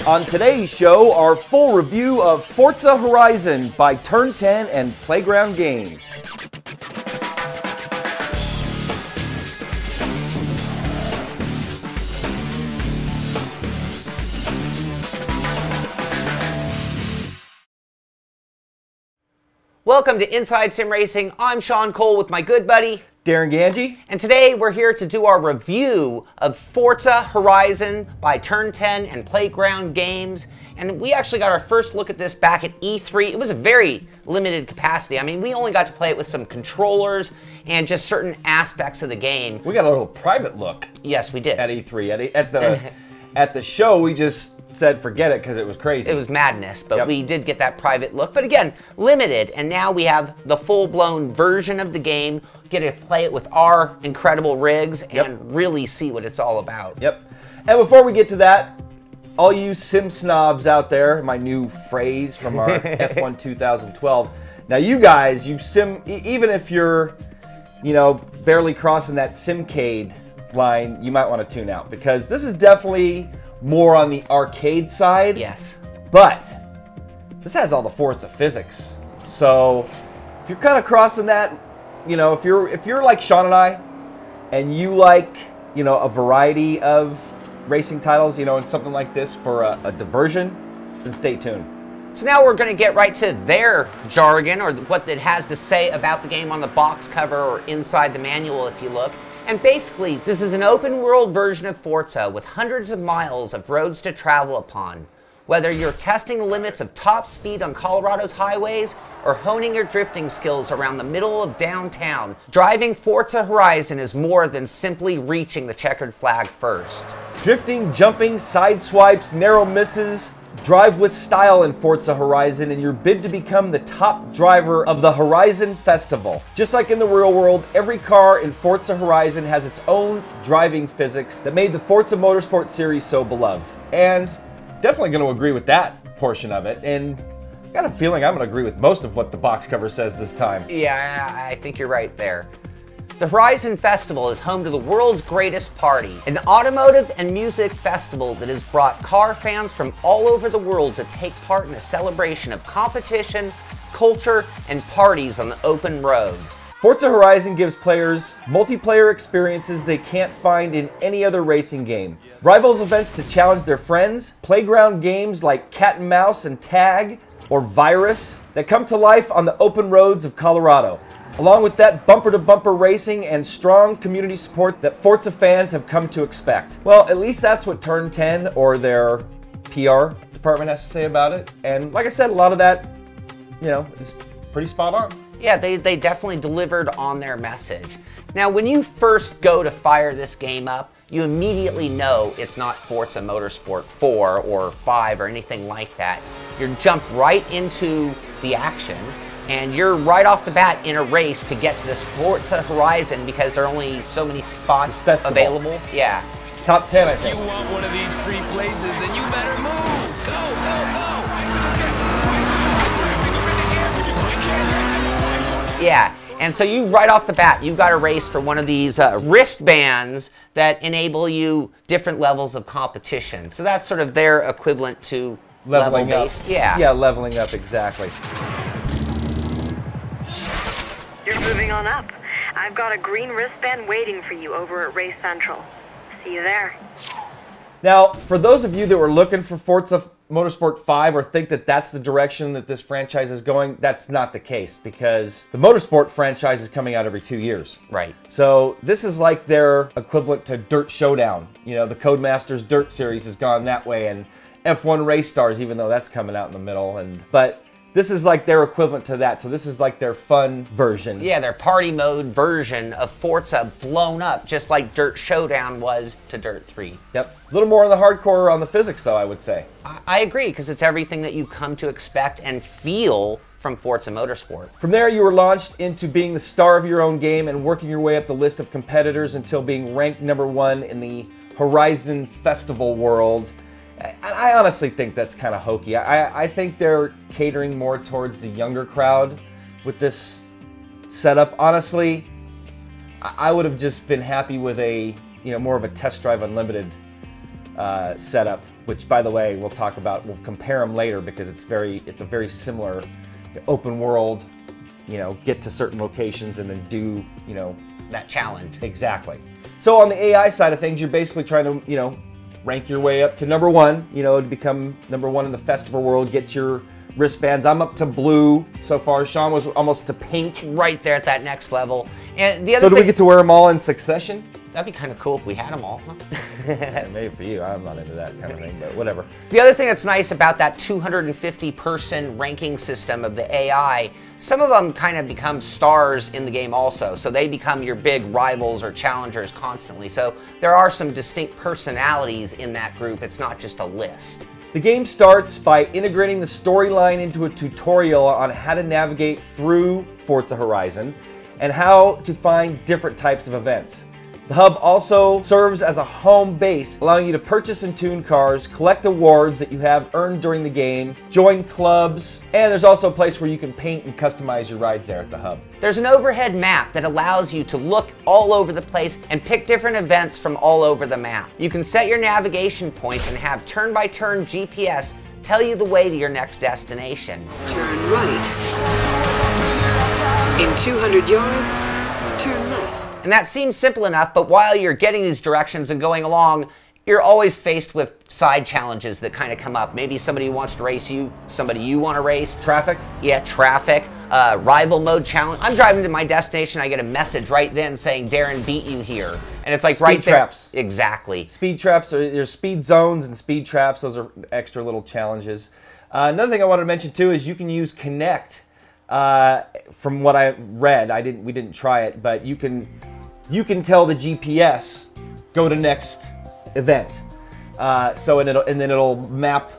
On today's show, our full review of Forza Horizon by Turn 10 and Playground Games. Welcome to Inside Sim Racing. I'm Sean Cole with my good buddy Darren Ganji. And today we're here to do our review of Forza Horizon by Turn 10 and Playground Games. And we actually got our first look at this back at E3. It was a very limited capacity. I mean, we only got to play it with some controllers and just certain aspects of the game. We got a little private look. Yes, we did. At E3. At the show, we just said forget it because it was crazy. It was madness, but we did get that private look. But again, limited, and now we have the full-blown version of the game. Get to play it with our incredible rigs and really see what it's all about. Yep. And before we get to that, all you sim snobs out there, my new phrase from our F1 2012. Now you guys, you sim, even if you're, barely crossing that simcade line, you might want to tune out because this is definitely more on the arcade side. Yes. But this has all the Forza physics. So if you're kind of crossing that, if you're like Sean and I, and you like, a variety of racing titles, and something like this for a diversion, then stay tuned. So now we're going to get right to their jargon, or what it has to say about the game on the box cover or inside the manual if you look. And basically, this is an open-world version of Forza with hundreds of miles of roads to travel upon. Whether you're testing the limits of top speed on Colorado's highways or honing your drifting skills around the middle of downtown, driving Forza Horizon is more than simply reaching the checkered flag first. Drifting, jumping, side swipes, narrow misses. Drive with style in Forza Horizon in your bid to become the top driver of the Horizon Festival. Just like in the real world, every car in Forza Horizon has its own driving physics that made the Forza Motorsport series so beloved. And definitely going to agree with that portion of it. And I got a feeling I'm going to agree with most of what the box cover says this time. Yeah, I think you're right there. The Horizon Festival is home to the world's greatest party, an automotive and music festival that has brought car fans from all over the world to take part in a celebration of competition, culture, and parties on the open road. Forza Horizon gives players multiplayer experiences they can't find in any other racing game. Rivals events to challenge their friends, playground games like Cat and Mouse and Tag, or Virus, that come to life on the open roads of Colorado. Along with that, bumper-to-bumper racing and strong community support that Forza fans have come to expect. Well, at least that's what Turn 10 or their PR department has to say about it. And like I said, a lot of that, is pretty spot on. Yeah, they definitely delivered on their message. Now, when you first go to fire this game up, you immediately know it's not Forza Motorsport 4 or 5 or anything like that. You're jumped right into the action. And you're right off the bat in a race to get to this Forza Horizon because there are only so many spots available. Yeah. Top 10, I think. If you want one of these free places, then you better move. Go, go, go. Yeah. And so you right off the bat, you've got a race for one of these wristbands that enable you different levels of competition. So that's sort of their equivalent to leveling up. Yeah. Yeah, leveling up, exactly. You're moving on up. I've got a green wristband waiting for you over at Race Central. See you there. Now, for those of you that were looking for Forza Motorsport 5 or think that that's the direction that this franchise is going, that's not the case because the Motorsport franchise is coming out every 2 years. Right. So this is like their equivalent to Dirt Showdown. The Codemasters Dirt series has gone that way, and F1 Race Stars, even though that's coming out in the middle. But this is like their equivalent to that. So this is like their fun version. Yeah, their party mode version of Forza blown up, just like Dirt Showdown was to Dirt 3. Yep. A little more on the hardcore on the physics, though, I would say. I agree, because it's everything that you come to expect and feel from Forza Motorsport. From there, you were launched into being the star of your own game and working your way up the list of competitors until being ranked #1 in the Horizon Festival world. I honestly think that's kind of hokey. I think they're catering more towards the younger crowd with this setup. Honestly, I would have just been happy with a, more of a Test Drive Unlimited setup which, by the way, we'll talk about. We'll compare them later because it's a very similar open world. You know, get to certain locations and then do, you know, that challenge. Exactly. So on the AI side of things, you're basically trying to, you know, rank your way up to number 1, you know, to become number 1 in the festival world, get your wristbands. I'm up to blue so far. Sean was almost to pink. Right there at that next level. And the other So do we get to wear them all in succession? That'd be kind of cool if we had them all, huh? Maybe for you. I'm not into that kind of thing, but whatever. The other thing that's nice about that 250-person ranking system of the AI, some of them kind of become stars in the game also. So they become your big rivals or challengers constantly. So there are some distinct personalities in that group. It's not just a list. The game starts by integrating the storyline into a tutorial on how to navigate through Forza Horizon and how to find different types of events. The hub also serves as a home base, allowing you to purchase and tune cars, collect awards that you have earned during the game, join clubs, and there's also a place where you can paint and customize your rides there at the hub. There's an overhead map that allows you to look all over the place and pick different events from all over the map. You can set your navigation points and have turn-by-turn GPS tell you the way to your next destination. Turn right. In 200 yards, turn left. And that seems simple enough, but while you're getting these directions and going along, you're always faced with side challenges that kind of come up. Maybe somebody wants to race you, somebody you want to race. Traffic? Yeah, traffic. Rival mode challenge. I'm driving to my destination, I get a message right then saying, Darren beat you here. And it's like Speed right there. traps. Exactly. Speed traps, there's speed zones and speed traps. Those are extra little challenges. Another thing I wanted to mention too is you can use Connect. From what I read, we didn't try it, but you can tell the GPS go to next event. And then it'll map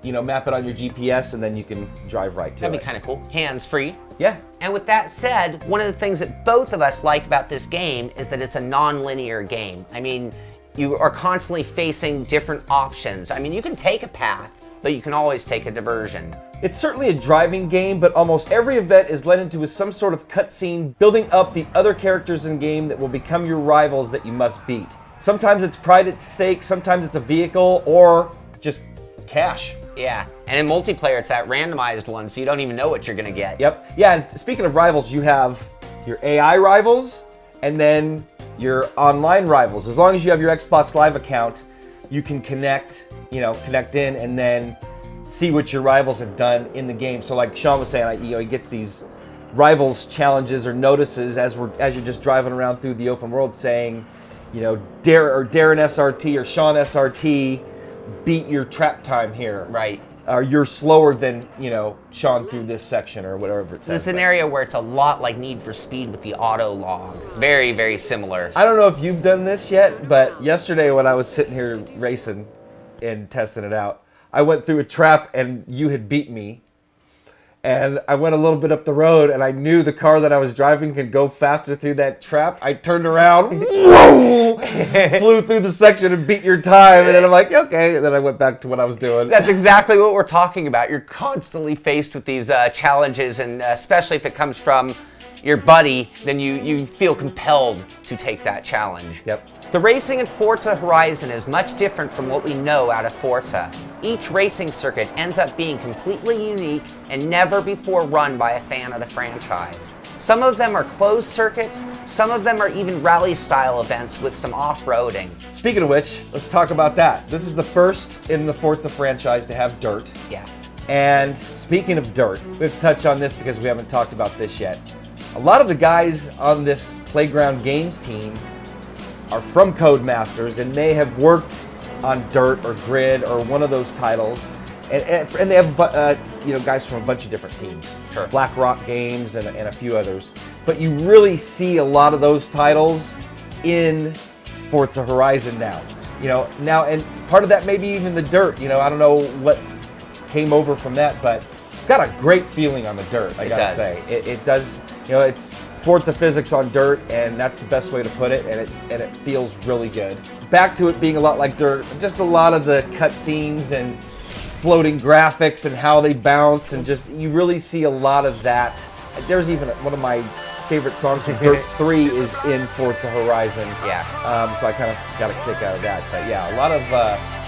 it on your GPS, and then you can drive right to it. That'd be kind of cool. Hands-free. Yeah. And with that said, one of the things that both of us like about this game is that it's a non-linear game. I mean, you are constantly facing different options. I mean, you can take a path, but you can always take a diversion. It's certainly a driving game, but almost every event is led into with some sort of cutscene, building up the other characters in game that will become your rivals that you must beat. Sometimes it's pride at stake, sometimes it's a vehicle, or just cash. Yeah, and in multiplayer, it's that randomized one, so you don't even know what you're gonna get. Yep. Yeah, and speaking of rivals, you have your AI rivals, and then your online rivals. As long as you have your Xbox Live account, you can connect in, and then see what your rivals have done in the game. So like Sean was saying, he gets these rivals challenges or notices as you're just driving around through the open world saying, Darren SRT or Sean SRT beat your trap time here. Right. Or you're slower than, Sean through this section or whatever it says. This is an area where it's a lot like Need for Speed with the auto log. Very, very similar. I don't know if you've done this yet, but yesterday when I was sitting here racing and testing it out, I went through a trap and you had beat me. And I went a little bit up the road and I knew the car that I was driving could go faster through that trap. I turned around, whoa, flew through the section and beat your time. And then I'm like, okay. And then I went back to what I was doing. That's exactly what we're talking about. You're constantly faced with these challenges, and especially if it comes from your buddy, then you feel compelled to take that challenge. Yep. The racing in Forza Horizon is much different from what we know out of Forza. Each racing circuit ends up being completely unique and never before run by a fan of the franchise. Some of them are closed circuits, some of them are even rally-style events with some off-roading. Speaking of which, let's talk about that. This is the first in the Forza franchise to have dirt. Yeah. And speaking of dirt, we have to touch on this because we haven't talked about this yet. A lot of the guys on this Playground Games team are from Codemasters and may have worked on Dirt or Grid or one of those titles, and they have guys from a bunch of different teams. Sure. Black Rock Games and a few others. But you really see a lot of those titles in Forza Horizon now. And part of that may be even the Dirt. I don't know what came over from that, but it's got a great feeling on the Dirt. I gotta say, it does. It's Forza physics on dirt, and that's the best way to put it, and it feels really good. Back to it being a lot like Dirt, just a lot of the cutscenes and floating graphics and how they bounce, and just you really see a lot of that. There's even one of my favorite songs from Dirt 3 is in Forza Horizon. Yeah. So I kind of got a kick out of that. But yeah, a lot of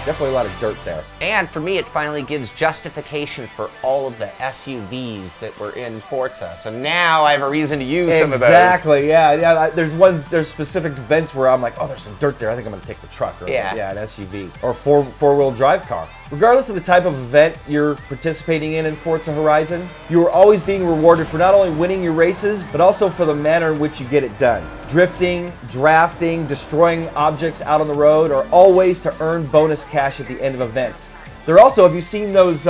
Definitely a lot of dirt there. And for me, it finally gives justification for all of the SUVs that were in Forza. So now I have a reason to use some of those. Exactly, yeah. There's specific events where I'm like, oh, there's some dirt there. I think I'm going to take the truck. Or, yeah, an SUV. Or four-wheel drive car. Regardless of the type of event you're participating in Forza Horizon, you are always being rewarded for not only winning your races, but also for the manner in which you get it done. Drifting, drafting, destroying objects out on the road are all ways to earn bonus cash at the end of events. There are also, have you seen those,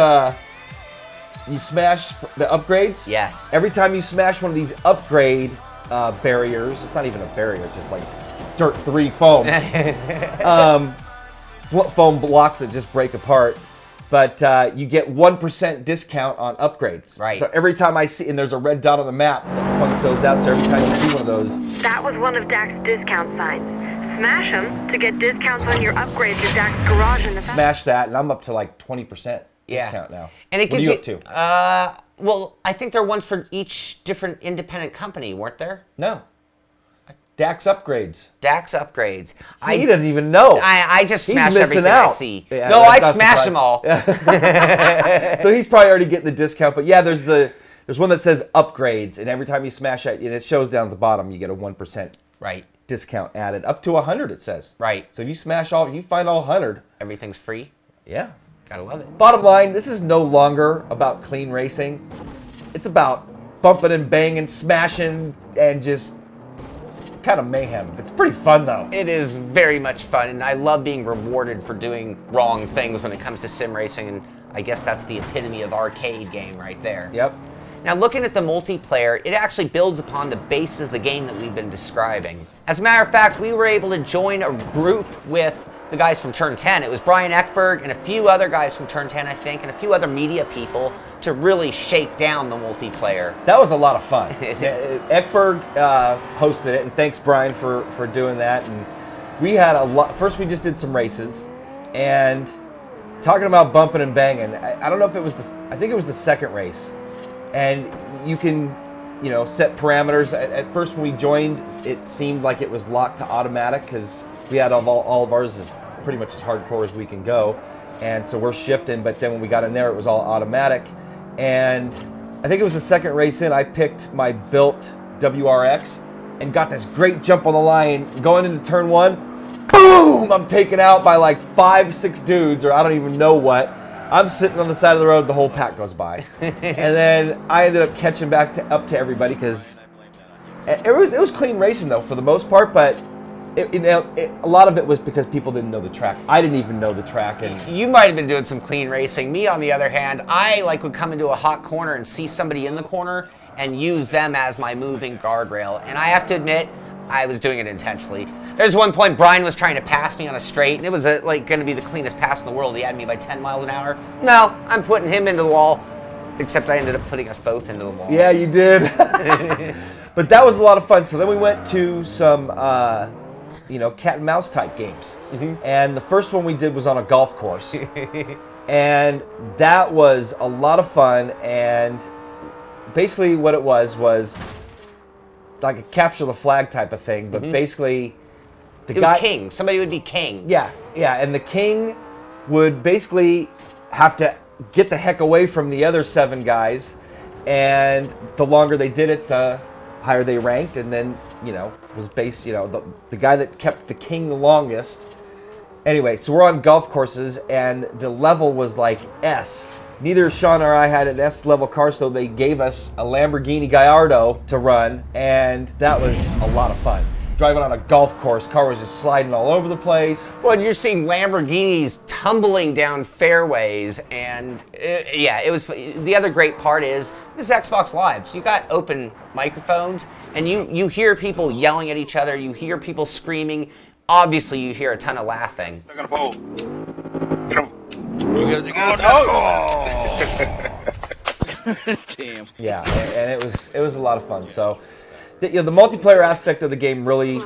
you smash the upgrades? Yes. Every time you smash one of these upgrade barriers, it's not even a barrier, it's just like Dirt 3 foam. Foam blocks that just break apart, but you get 1% discount on upgrades. Right. So every time I see, and there's a red dot on the map that points those out, so every time you see one of those. That was one of Dak's discount signs. Smash them to get discounts on your upgrades at Dak's garage in the Smash that, and I'm up to like 20% discount now. And it what gives are you up to? Well, I think there are ones for each different independent company, weren't there? No. Dak's upgrades. Dak's upgrades. He doesn't even know. I just smash everything out. I see. Yeah, no, I smash them all. So he's probably already getting the discount. But yeah, there's one that says upgrades, and every time you smash it, and it shows down at the bottom, you get a 1% discount added. Up to 100, it says. Right. So if you smash all, you find all 100. Everything's free. Yeah. Gotta love it. Bottom line, this is no longer about clean racing. It's about bumping and banging, smashing, and just kind of mayhem. It's pretty fun though. It is very much fun, and I love being rewarded for doing wrong things when it comes to sim racing, and I guess that's the epitome of arcade game right there. Yep. Now looking at the multiplayer, it actually builds upon the basis of the game that we've been describing. As a matter of fact, we were able to join a group with the guys from Turn 10. It was Brian Eckberg and a few other guys from Turn 10, I think, and a few other media people to really shake down the multiplayer. That was a lot of fun. Eckberg hosted it, and thanks Brian for doing that. And we had a lot. First, we just did some races, and talking about bumping and banging. I don't know if it was I think it was the second race, and you can, set parameters. At first, when we joined, it seemed like it was locked to automatic because we had all of ours is pretty much as hardcore as we can go, and so we're shifting. But then when we got in there, it was all automatic. And I think it was the second race in, I picked my built WRX and got this great jump on the line. Going into turn 1, boom! I'm taken out by like 5-6 dudes, or I don't even know what. I'm sitting on the side of the road, the whole pack goes by. And then I ended up catching back up to everybody because it was clean racing though for the most part, but a lot of it was because people didn't know the track. I didn't even know the track. And you might have been doing some clean racing. Me, on the other hand, I would come into a hot corner and see somebody in the corner and use them as my moving guardrail. And I have to admit, I was doing it intentionally. There's one point Brian was trying to pass me on a straight, and it was going to be the cleanest pass in the world. He had me by 10 miles an hour. No, I'm putting him into the wall, except I ended up putting us both into the wall. Yeah, you did. But that was a lot of fun. So then we went to some cat and mouse type games. And the first one we did was on a golf course. And that was a lot of fun. And basically what it was like a capture the flag type of thing. But basically it was king. Somebody would be king. Yeah. And the king would basically have to get the heck away from the other 7 guys. And the longer they did it, the higher they ranked, and then, was based, the guy that kept the king the longest. Anyway, so we're on golf courses, and the level was like S. Neither Sean or I had an S level car, so they gave us a Lamborghini Gallardo to run, and that was a lot of fun. Driving on a golf course, car was just sliding all over the place. Well, and you're seeing Lamborghinis tumbling down fairways, and it was. The other great part is this is Xbox Live, so you got open microphones, and you hear people yelling at each other, you hear people screaming. Obviously, you hear a ton of laughing. I got a pole. Damn. Yeah, and it was a lot of fun. So, the multiplayer aspect of the game really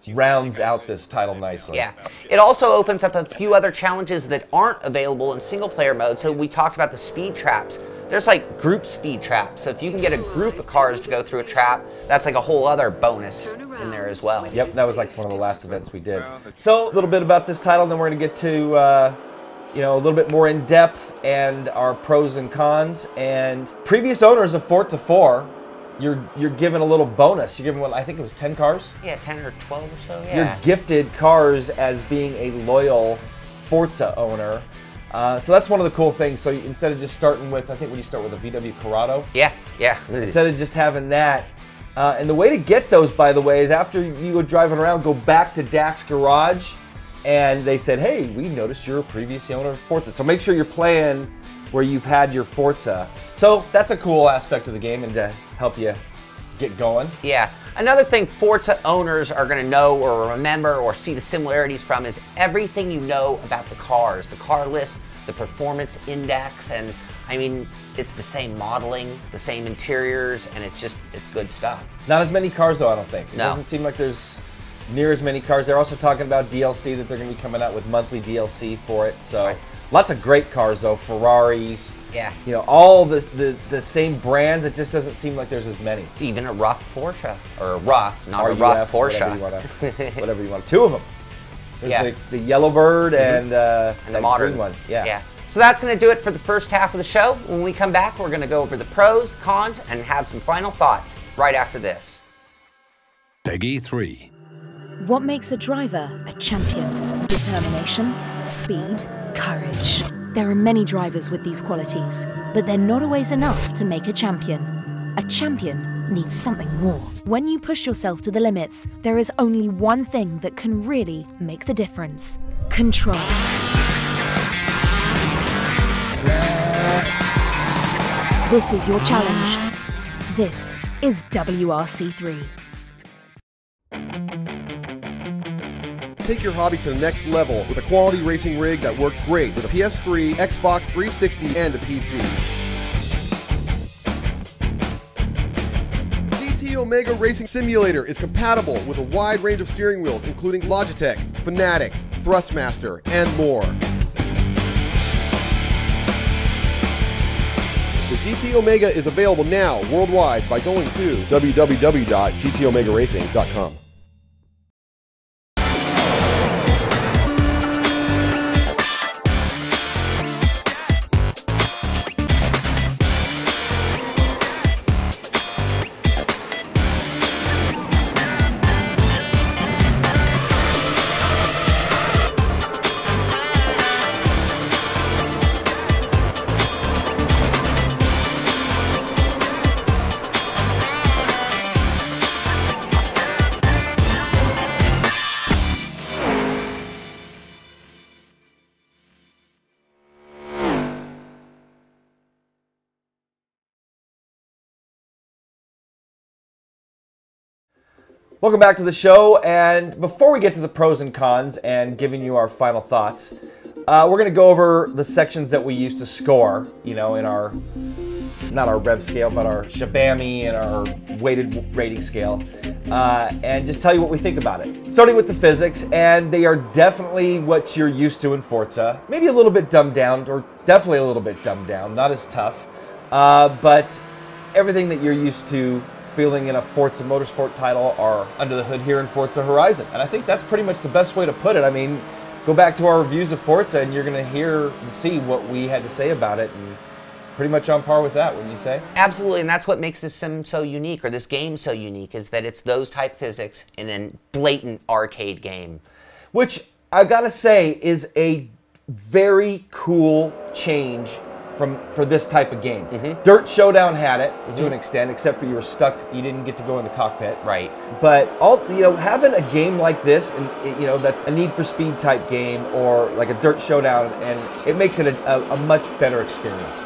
rounds out this title nicely. Yeah, it also opens up a few other challenges that aren't available in single player mode. So we talked about the speed traps. There's like group speed traps. So if you can get a group of cars to go through a trap, that's like a whole other bonus in there as well. Yep, that was like one of the last events we did. So a little bit about this title, and then we're going to get to you know, a little bit more in depth and our pros and cons. And previous owners of Forza 4, you're given a little bonus. You're given, what, I think it was 10 cars? Yeah, 10 or 12 or so, yeah. You're gifted cars as being a loyal Forza owner. So that's one of the cool things. So instead of just starting with, I think when you start with a VW Corrado. Yeah, yeah. Instead of just having that. And the way to get those, by the way, is after you go driving around, go back to Dak's garage, and they said, hey, we noticed you're a previous owner of Forza. So make sure you're playing where you've had your Forza. So that's a cool aspect of the game and to help you get going. Yeah. Another thing Forza owners are going to know or remember or see the similarities from is everything you know about the cars, the car list, the performance index, and I mean, it's the same modeling, the same interiors, and it's good stuff. Not as many cars though, I don't think. It No. doesn't seem like there's near as many cars. They're also talking about DLC, that they're going to be coming out with monthly DLC for it. So Right. Lots of great cars though, Ferraris. Yeah. You know, all the same brands. It just doesn't seem like there's as many. Even a rough Porsche, or a rough, not a RUF, rough Porsche. Whatever you want. Two of them. There's Yeah. the Yellowbird and And the that modern green one. Yeah. Yeah. So that's going to do it for the first half of the show. When we come back, we're going to go over the pros, cons, and have some final thoughts right after this. Peggy 3. What makes a driver a champion? Determination, speed, courage. There are many drivers with these qualities, but they're not always enough to make a champion. A champion needs something more. When you push yourself to the limits, there is only one thing that can really make the difference: control. This is your challenge. This is WRC3. Take your hobby to the next level with a quality racing rig that works great with a PS3, Xbox 360, and a PC. GT Omega Racing Simulator is compatible with a wide range of steering wheels, including Logitech, Fanatec, Thrustmaster, and more. The GT Omega is available now worldwide by going to www.gtomegaracing.com. Welcome back to the show, and before we get to the pros and cons and giving you our final thoughts, we're going to go over the sections that we use to score, you know, in our, not our rev scale, but our Shabami and our weighted rating scale, and just tell you what we think about it. Starting with the physics, and they are definitely what you're used to in Forza. Maybe a little bit dumbed down, or definitely a little bit dumbed down, not as tough, but everything that you're used to feeling in a Forza Motorsport title are under the hood here in Forza Horizon. And I think that's pretty much the best way to put it. I mean, go back to our reviews of Forza and you're going to hear and see what we had to say about it, and pretty much on par with that, wouldn't you say? Absolutely, and that's what makes this sim so unique, or this game so unique, is that it's those type physics in a blatant arcade game. Which, I gotta say, is a very cool change for this type of game. Dirt Showdown had it to an extent, except for you were stuck, you didn't get to go in the cockpit. Right. But having a game like this, and that's a Need for Speed type game, or like a Dirt Showdown, and it makes it a much better experience.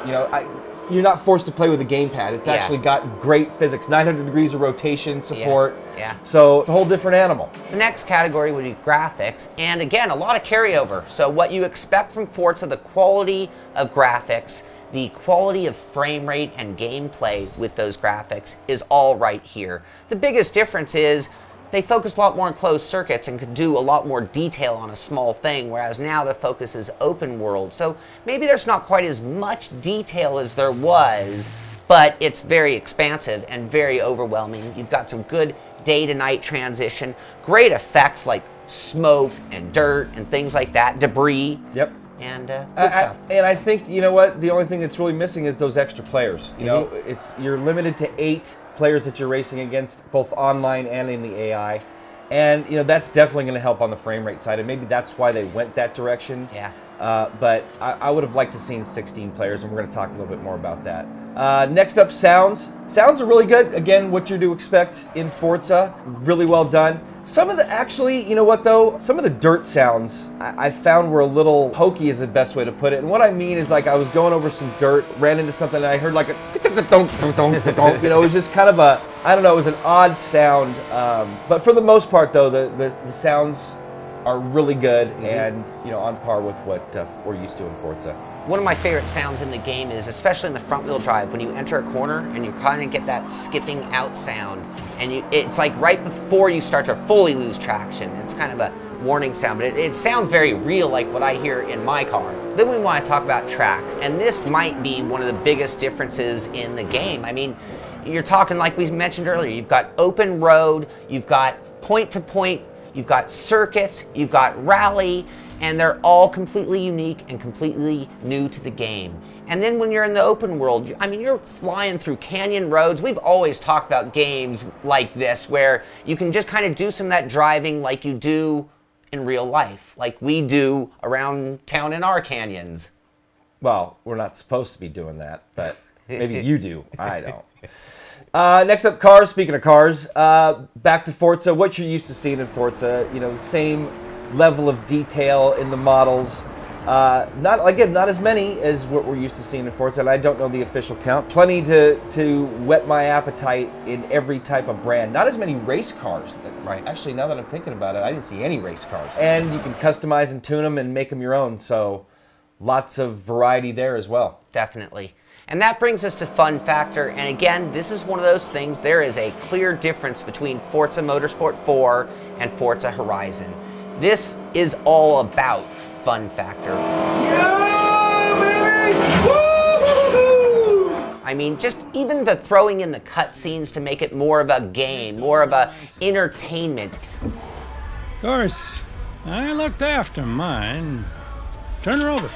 You're not forced to play with a gamepad. It's actually got great physics, 900 degrees of rotation support. Yeah. So it's a whole different animal. The next category would be graphics, and again, a lot of carryover. So what you expect from Forza, the quality of graphics, the quality of frame rate and gameplay with those graphics is all right here. The biggest difference is they focus a lot more on closed circuits and could do a lot more detail on a small thing, whereas now the focus is open world. So maybe there's not quite as much detail as there was, but it's very expansive and very overwhelming. You've got some good day to night transition, great effects like smoke and dirt and things like that, debris. Yep. and good stuff. And I think, you know what, the only thing that's really missing is those extra players. You know, you're limited to 8 players that you're racing against, both online and in the AI. And, you know, that's definitely going to help on the frame rate side, and maybe that's why they went that direction. Yeah. But I would have liked to seen 16 players, and we're going to talk a little bit more about that. Next up, sounds. Sounds are really good. Again, what you're to expect in Forza. Really well done. Some of the, actually, you know what though? Some of the dirt sounds I found were a little hokey is the best way to put it. And what I mean is, like, I was going over some dirt, ran into something, and I heard like a you know, it was just kind of a, I don't know, it was an odd sound. But for the most part though, the sounds are really good and, you know, on par with what we're used to in Forza. One of my favorite sounds in the game is, especially in the front wheel drive, when you enter a corner and you kind of get that skipping out sound, and it's like right before you start to fully lose traction. It's kind of a warning sound, but it sounds very real, like what I hear in my car. Then we want to talk about tracks, and this might be one of the biggest differences in the game. I mean, you're talking, like we mentioned earlier, you've got open road, you've got point to point, you've got circuits, you've got rally, and they're all completely unique and completely new to the game. And then when you're in the open world, I mean, you're flying through canyon roads. We've always talked about games like this where you can just kind of do some of that driving like you do in real life, like we do around town in our canyons. Well, we're not supposed to be doing that, but maybe you do. I don't. Next up, cars. Speaking of cars, back to Forza. What you're used to seeing in Forza, you know, the same level of detail in the models. Not as many as what we're used to seeing in Forza, and I don't know the official count. Plenty to whet my appetite in every type of brand. Not as many race cars. Right. Actually, now that I'm thinking about it, I didn't see any race cars. And you can customize and tune them and make them your own, so lots of variety there as well. Definitely. And that brings us to fun factor, and again, this is one of those things, there is a clear difference between Forza Motorsport 4 and Forza Horizon. This is all about fun factor. Yeah, baby! Woo! I mean, just even the throwing in the cutscenes to make it more of a game, more of a entertainment. Of course, I looked after mine. Turn her over.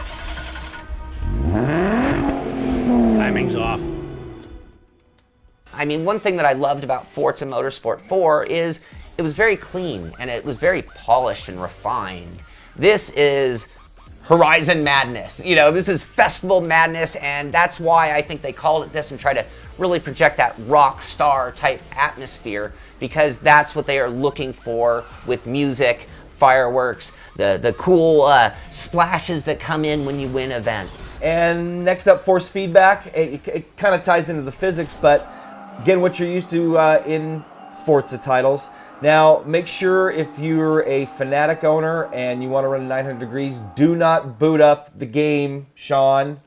Timing's off. I mean, one thing that I loved about Forza Motorsport 4 is it was very clean and it was very polished and refined. This is Horizon madness. You know, this is festival madness, and that's why I think they called it this and try to really project that rock star type atmosphere, because that's what they are looking for with music, fireworks, the cool splashes that come in when you win events. And next up, force feedback. It kind of ties into the physics, but again, what you're used to in Forza titles. Now, make sure if you're a Fanatic owner and you want to run 900 degrees, do not boot up the game, Sean,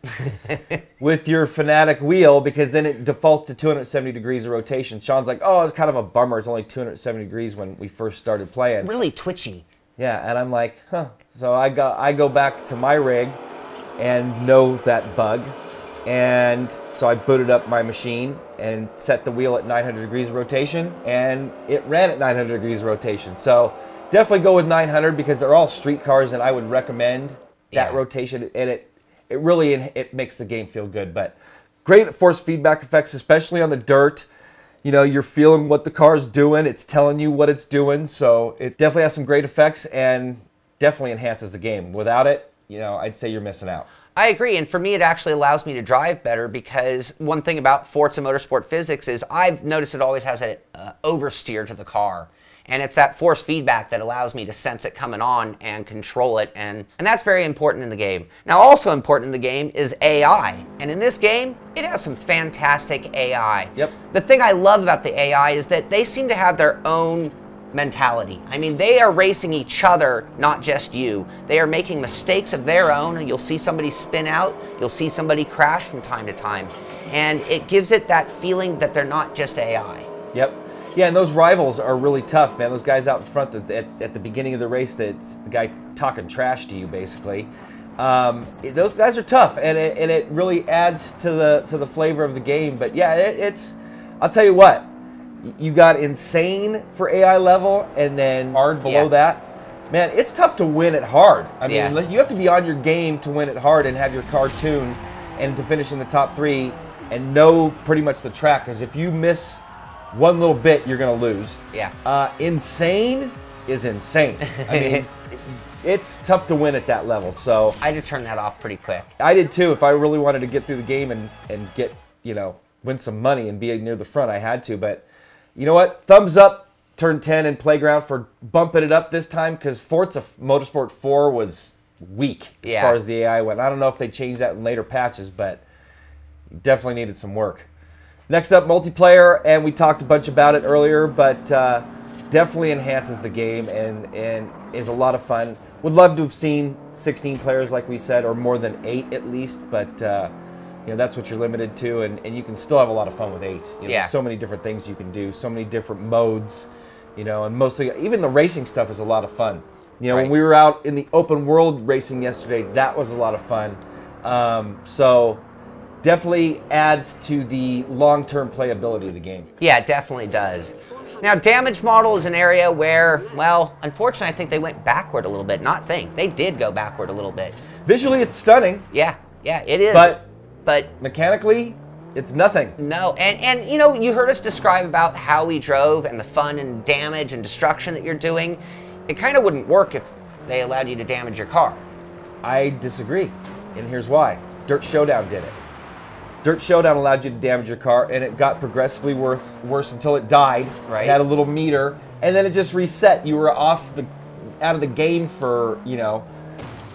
with your Fanatic wheel, because then it defaults to 270 degrees of rotation. Sean's like, oh, it's kind of a bummer. It's only 270 degrees when we first started playing. Really twitchy. Yeah, and I'm like, huh. So I go back to my rig and know that bug. And so I booted up my machine and set the wheel at 900 degrees of rotation, and it ran at 900 degrees of rotation. So definitely go with 900 because they're all street cars, and I would recommend that rotation. And it really it makes the game feel good. But great force feedback effects, especially on the dirt. You know, you're feeling what the car's doing. It's telling you what it's doing. So it definitely has some great effects and definitely enhances the game. Without it, you know, I'd say you're missing out. I agree, and for me it actually allows me to drive better, because one thing about Forza Motorsport physics is I've noticed it always has an oversteer to the car, and it's that force feedback that allows me to sense it coming on and control it, and that's very important in the game. Now, also important in the game is AI, and in this game it has some fantastic AI. Yep. The thing I love about the AI is that they seem to have their own mentality. I mean, they are racing each other, not just you. They are making mistakes of their own, and you'll see somebody spin out, you'll see somebody crash from time to time, and it gives it that feeling that they're not just AI. Yep. Yeah, and those rivals are really tough, man. Those guys out in front at the beginning of the race, that's the guy talking trash to you, basically. Those guys are tough, and it really adds to the flavor of the game. But yeah, it's I'll tell you what. You got insane for AI level, and then hard below that. Man, it's tough to win it hard. I mean, Yeah. you have to be on your game to win it hard and have your car tuned and to finish in the top 3 and know pretty much the track. Because if you miss one little bit, you're going to lose. Yeah. Insane is insane. I mean, it's tough to win at that level. So I had to turn that off pretty quick. I did too. If I really wanted to get through the game and get, you know, win some money and be near the front, I had to. But you know what? Thumbs up, Turn 10 and Playground for bumping it up this time, because Forza Motorsport 4 was weak as far as the AI went. I don't know if they changed that in later patches, but definitely needed some work. Next up, multiplayer, and we talked a bunch about it earlier, but definitely enhances the game and is a lot of fun. Would love to have seen 16 players, like we said, or more than 8 at least, but you know, that's what you're limited to, and you can still have a lot of fun with 8. You know, there's so many different things you can do, so many different modes, you know, and mostly, even the racing stuff is a lot of fun. You know, when we were out in the open world racing yesterday, that was a lot of fun. So definitely adds to the long-term playability of the game. Yeah, it definitely does. Now, damage model is an area where, well, unfortunately, I think they went backward a little bit. They did go backward a little bit. Visually, it's stunning. Yeah, it is. But mechanically, it's nothing. No, and you know, you heard us describe about how we drove and the fun and damage and destruction that you're doing. It kind of wouldn't work if they allowed you to damage your car. I disagree, and here's why. Dirt Showdown did it. Dirt Showdown allowed you to damage your car, and it got progressively worse until it died. Right. It had a little meter, and then it just reset. You were out of the game for, you know,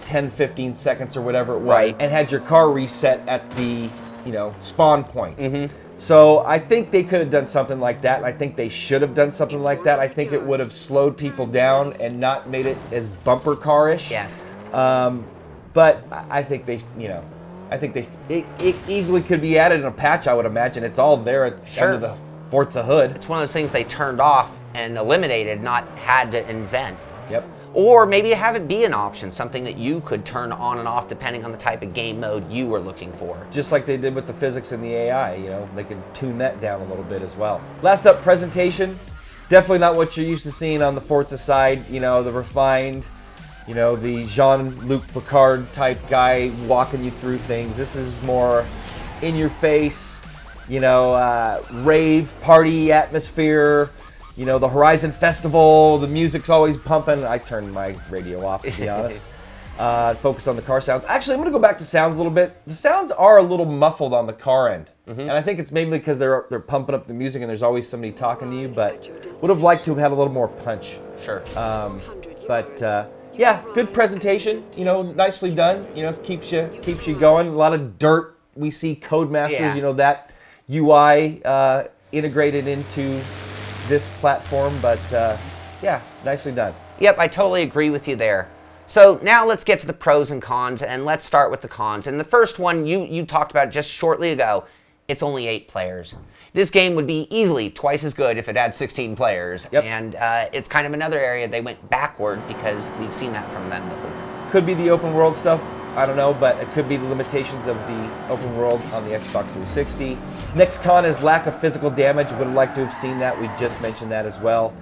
10, 15 seconds or whatever it was, and had your car reset at the, you know, spawn point. So I think they could have done something like that. I think they should have done something like that. I think it would have slowed people down and not made it as bumper car-ish. Yes. But I think they, you know, I think it easily could be added in a patch, I would imagine. It's all there under the Forza hood. It's one of those things they turned off and eliminated, not had to invent. Yep. Or maybe have it be an option, something that you could turn on and off depending on the type of game mode you were looking for. Just like they did with the physics and the AI, you know, they can tune that down a little bit as well. Last up, presentation. Definitely not what you're used to seeing on the Forza side, you know, the refined, you know, the Jean-Luc Picard type guy walking you through things. This is more in your face, you know, rave, party atmosphere. You know, the Horizon Festival, the music's always pumping. I turned my radio off, to be honest. Focus on the car sounds. Actually, I'm going to go back to sounds a little bit. The sounds are a little muffled on the car end. And I think it's mainly because they're pumping up the music and there's always somebody talking to you, but would have liked to have had a little more punch. Sure. Yeah, good presentation. You know, nicely done. You know, keeps you going. A lot of dirt. We see Codemasters, you know, that UI integrated into this platform, but yeah, nicely done. Yep, I totally agree with you there. So now let's get to the pros and cons, and let's start with the cons. And the first one you talked about just shortly ago, it's only 8 players. This game would be easily twice as good if it had 16 players. Yep. And it's kind of another area they went backward because we've seen that from them before. Could be the open world stuff, I don't know, but it could be the limitations of the open world on the Xbox 360. Next con is lack of physical damage. Would have liked to have seen that. We just mentioned that as well.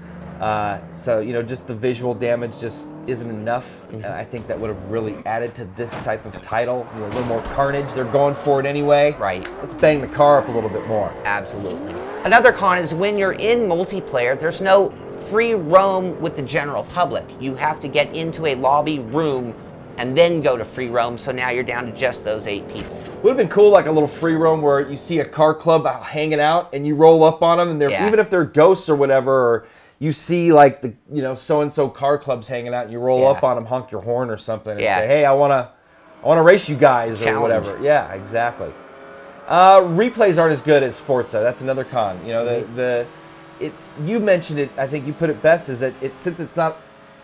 So, you know, just the visual damage just isn't enough. I think that would have really added to this type of title. You know, a little more carnage. They're going for it anyway. Right. Let's bang the car up a little bit more. Absolutely. Another con is when you're in multiplayer, there's no free roam with the general public. You have to get into a lobby room and then go to free roam, so now you're down to just those 8 people. Would have been cool, like a little free roam where you see a car club hanging out and you roll up on them, and they're even if they're ghosts or whatever, or you see like the, you know, so-and-so car clubs hanging out and you roll up on them, honk your horn or something, and say, hey, I wanna race you guys or whatever. Yeah, exactly. Replays aren't as good as Forza. That's another con. You know, you mentioned it, I think you put it best, is that since it's not,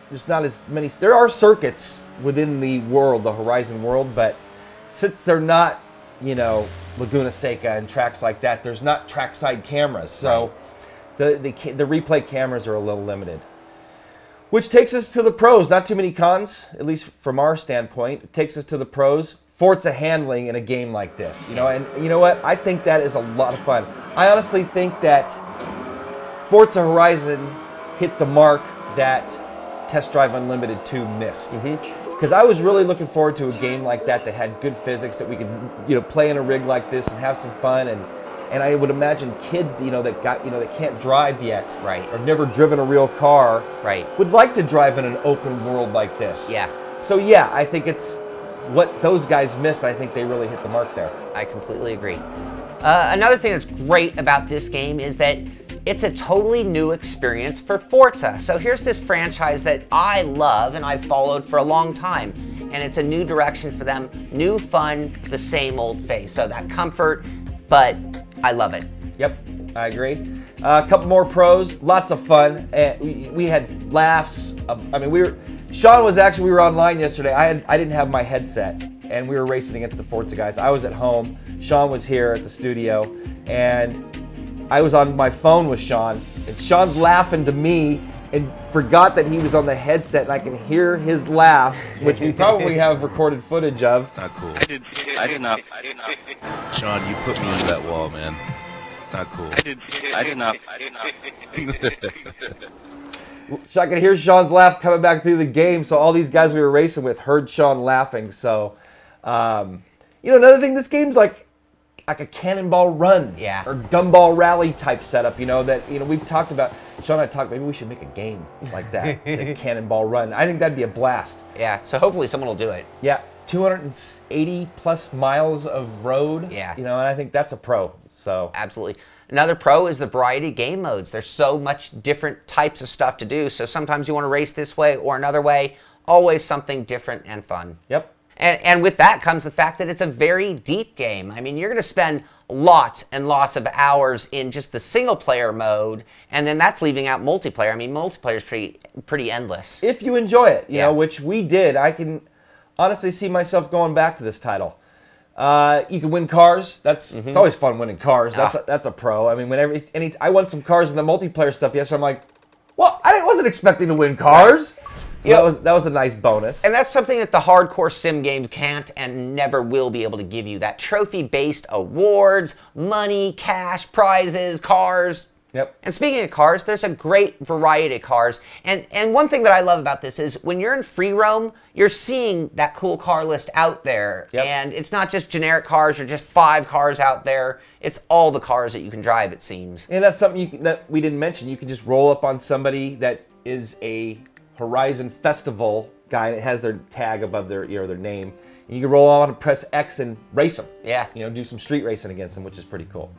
there's not as many, there are circuits within the world, the Horizon world, but since they're not, you know, Laguna Seca and tracks like that, there's not trackside cameras, so the replay cameras are a little limited. Which takes us to the pros. Not too many cons, at least from our standpoint. It takes us to the pros. Forza handling in a game like this, you know, and you know what? I think that is a lot of fun. I honestly think that Forza Horizon hit the mark that Test Drive Unlimited 2 missed. Because I was really looking forward to a game like that that had good physics, that we could, play in a rig like this and have some fun. And I would imagine kids, that can't drive yet, right, or never driven a real car, right, would like to drive in an open world like this. Yeah. So yeah, I think it's what those guys missed. I think they really hit the mark there. I completely agree. Another thing that's great about this game is that it's a totally new experience for Forza. So here's this franchise that I love and I've followed for a long time. And it's a new direction for them, new fun, the same old face. So that comfort, but I love it. Yep, I agree. A couple more pros, lots of fun. We had laughs. Sean was actually, we were online yesterday. I didn't have my headset and we were racing against the Forza guys. I was at home. Sean was here at the studio and I was on my phone with Sean, and Sean's laughing to me and forgot that he was on the headset, and I can hear his laugh, which we probably have recorded footage of. Not cool. I did not. Sean, you put me into that wall, man. Not cool. I did not. So I could hear Sean's laugh coming back through the game, so all these guys we were racing with heard Sean laughing. So, another thing, this game's like a cannonball run, yeah, or gumball rally type setup. We've talked about, Sean and I talked, maybe we should make a game like that, a cannonball run. I think that'd be a blast. Yeah, so hopefully someone will do it. Yeah, 280 plus miles of road. Yeah, and I think that's a pro. So absolutely. Another pro is the variety of game modes. There's so much different types of stuff to do. So sometimes you want to race this way or another way. Always something different and fun. Yep. And with that comes the fact that it's a very deep game. I mean, you're going to spend lots and lots of hours in just the single-player mode, and then that's leaving out multiplayer. I mean, multiplayer is pretty endless. If you enjoy it, you know, which we did, I can honestly see myself going back to this title. You can win cars. It's always fun winning cars. That's a pro. I mean, I won some cars in the multiplayer stuff yesterday. I'm like, well, I wasn't expecting to win cars. So that was a nice bonus. And that's something that the hardcore sim games can't and never will be able to give you. That trophy-based awards, money, cash, prizes, cars. Yep. And speaking of cars, there's a great variety of cars. And one thing that I love about this is when you're in free roam, you're seeing that cool car list out there. Yep. And it's not just generic cars or just 5 cars out there. It's all the cars that you can drive, it seems. And that's something that we didn't mention. You can just roll up on somebody that is a Horizon Festival guy that has their tag above their their name, and you can roll on and press X and race them. Yeah. Do some street racing against them, which is pretty cool.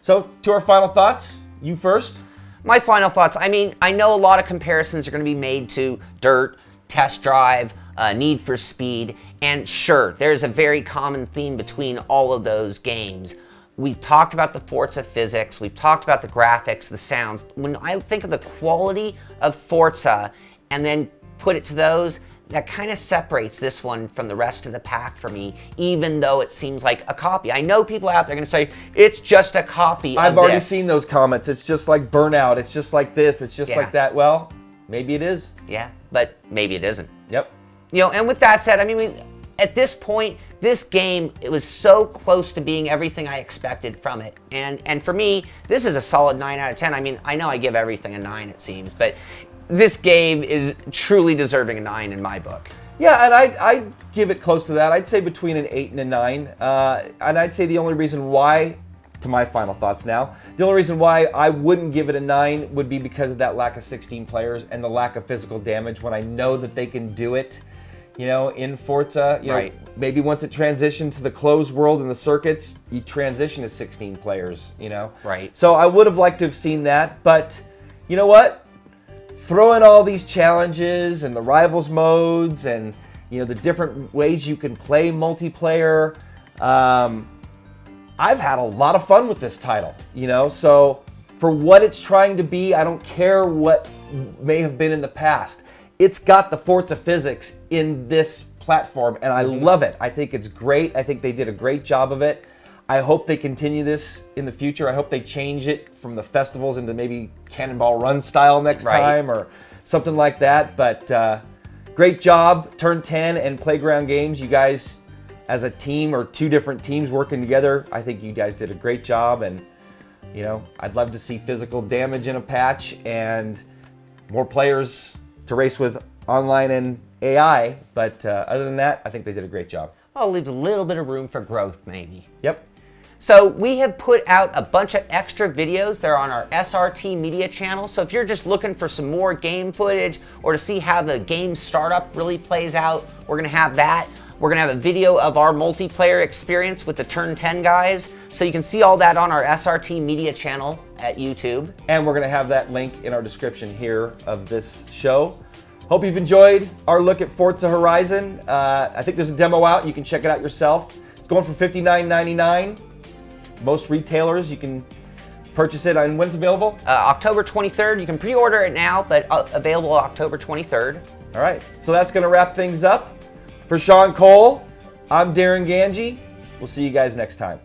So to our final thoughts, you first. My final thoughts. I mean, I know a lot of comparisons are going to be made to Dirt, Test Drive, Need for Speed, and sure, there's a very common theme between all of those games. We've talked about the Forza physics, we've talked about the graphics, the sounds. When I think of the quality of Forza and then put it to those, that kind of separates this one from the rest of the pack for me, even though it seems like a copy. I know people out there are going to say, it's just a copy of I've already this. seen those comments. It's just like Burnout. It's just like this. It's just like that. Well, maybe it is. Yeah, but maybe it isn't. Yep. And with that said, I mean, at this point, this game, it was so close to being everything I expected from it. And for me, this is a solid 9 out of 10. I mean, I know I give everything a 9, it seems, but this game is truly deserving a 9 in my book. Yeah, and I'd give it close to that. I'd say between an 8 and a 9. And I'd say the only reason why, to my final thoughts now, the only reason why I wouldn't give it a 9 would be because of that lack of 16 players and the lack of physical damage when I know that they can do it, in Forza. Right. Maybe once it transitioned to the closed world and the circuits, you transition to 16 players, Right. So I would have liked to have seen that, but you know what? Throw in all these challenges and the rivals modes and the different ways you can play multiplayer. I've had a lot of fun with this title, so for what it's trying to be, I don't care what may have been in the past. It's got the Forza physics in this platform and I love it. I think it's great. I think they did a great job of it. I hope they continue this in the future. I hope they change it from the festivals into maybe Cannonball Run style next time or something like that. But great job, Turn 10 and Playground Games. You guys, as a team or 2 different teams working together, I think you guys did a great job. And, I'd love to see physical damage in a patch and more players to race with online and AI, but other than that, I think they did a great job. Well, it leaves a little bit of room for growth, maybe. Yep. So we have put out a bunch of extra videos. They're on our SRT Media channel. So if you're just looking for some more game footage or to see how the game startup really plays out, we're gonna have that. We're gonna have a video of our multiplayer experience with the Turn 10 guys. So you can see all that on our SRT Media channel at YouTube. And we're gonna have that link in our description here of this show. Hope you've enjoyed our look at Forza Horizon. I think there's a demo out. You can check it out yourself. It's going for $59.99. Most retailers, you can purchase it. And when it's available? October 23rd. You can pre-order it now, but available October 23rd. All right, so that's going to wrap things up. For Sean Cole, I'm Darren Ganji. We'll see you guys next time.